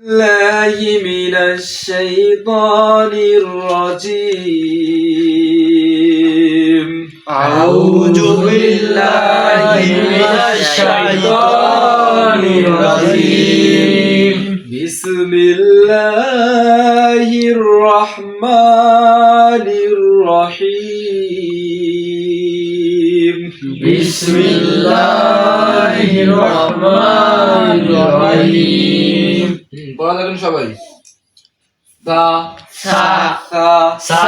الله من الشيطان الرجيم أعوذ بالله من الشيطان الرجيم بسم الله الرحمن الرحيم بسم الله الرحمن الرحيم পড়া দেখুন সবাই সা সা সা সা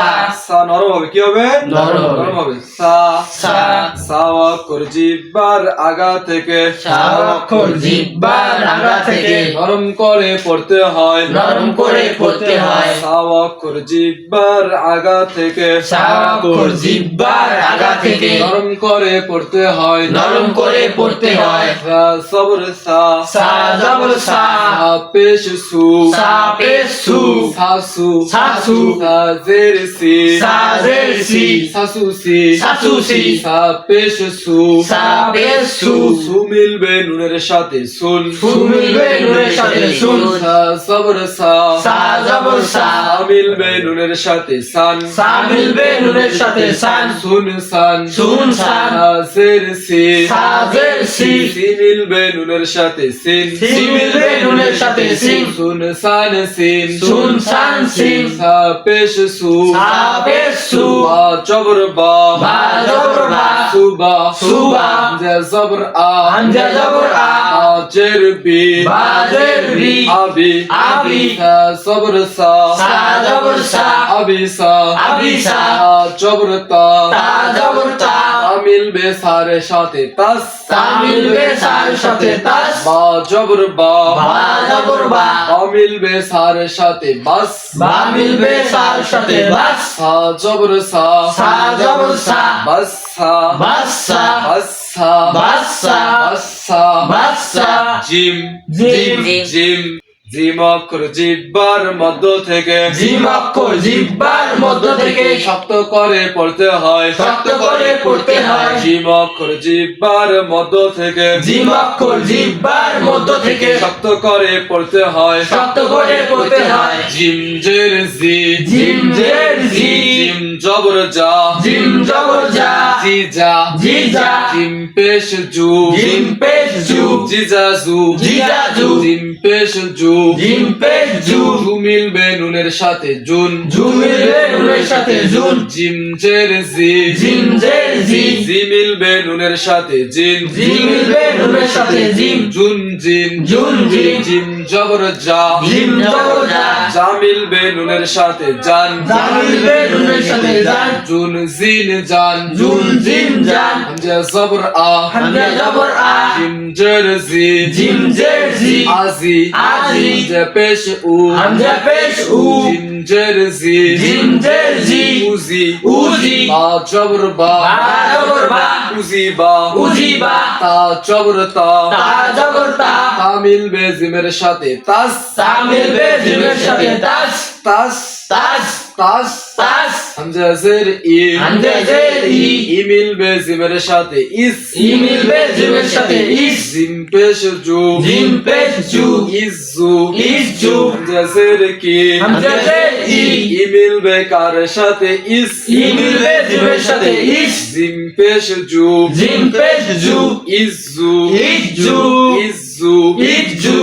সা নরম হবে কি হবে নরম হবে সা সা সা অক্ষর জিহ্বার আগা থেকে সা অক্ষর জিহ্বার আগা থেকে নরম করে পড়তে হয় নরম করে পড়তে হয় সা অক্ষর জিহ্বার আগা থেকে সা অক্ষর জিহ্বার আগা থেকে নরম করে পড়তে হয় নরম করে পড়তে হয় সা সবর সা সা জবর সা সা পেশ সু সা পেশ সু সা সু সা সু সা জের সি সা জের সি সা সু সি সা সু সি সা পেশ সু সা পেশ সু সু মিলবে নুনের সাথে সুন সু মিলবে নুনের সাথে সুন সা সবর সা সা জবর সা সা মিলবে নুনের সাথে সান সা মিলবে নুনের সাথে সান সুন সান সুন সান সা জের সি সা জের সি সি মিলবে নুনের সাথে সিন সি মিলবে নুনের সাথে সিন সুন সান সিন সুন সান সিন সা পেশ সু সা পেশ সু বা জবর বা বা জবর বা সুবা সুবা হামজা জবর আ হামজা জবর আ জের বি বা জের বি আবি আবি সা সবর সা সা জবর সা আবি সা আবি সা জবর তা তা জবর তা মিলবে সারে সাথে তাস তা মিলবে সার সাথে তাস বা জবর বা বা জবর বা মিলবে সারে সাথে বাস বা মিলবে সার সাথে বাস সা জবর সা সা জবর সা বাস সা বাস সা বাস সা বাস সা বাস সা বাস সা জিম জিম জিম জিম অক্ষর জিহ্বার মধ্য থেকে জিম অক্ষর জিহ্বার মধ্য থেকে শক্ত করে পড়তে হয় শক্ত করে পড়তে হয় জিম অক্ষর জিহ্বার মধ্য থেকে জিম অক্ষর জিহ্বার মধ্য থেকে শক্ত করে পড়তে হয় শক্ত করে পড়তে হয় জিম জের জি জিম জের জি জিম জবর যা জিম জবর যা জি যা জি যা জিম পেশ জু জিম পেশ জু জি যা জু জি যা জু জিম পেশ জু জিম পেশ জু জু মিলবে নুনের সাথে জুন জু মিলবে নুনের সাথে জুন জিম জের জি জিম জের জি জি মিলবে নুনের সাথে জিন জি মিলবে নুনের সাথে জিম জুন জিন জুন জিন জিম জবর যা জিম জবর যা যা মিলবে নুনের সাথে জান যা মিলবে নুনের সাথে জান জুন জিন জান জুন জিম জান হামজা জবর আ হামজা জবর আ জিম জের জি জিম জের জি আজি আজি হামজা পেশ উ হামজা পেশ উ জিম জের জি জিম জের জি উজি উজি বা জবর বা বা জবর বা উজি বা উজি বা তা জবর তা তা জবর তা তা মিলবে জিমের সাথে তাস তা মিলবে জিমের সাথে তাস তাস তাস তাস তাস হামজা জের ই হামজা জের ই ই মিলবে জিমের সাথে ইস ই মিলবে জিমের সাথে ইস জিম পেশ জু জিম পেশ জু ইজু ইজু হামজা জের কি হামজা জের ই ই মিলবে কার সাথে ইস ই মিলবে জিমের সাথে ইস জিম পেশ জু জিম পেশ জু ইজু ইজু ইজু ইজু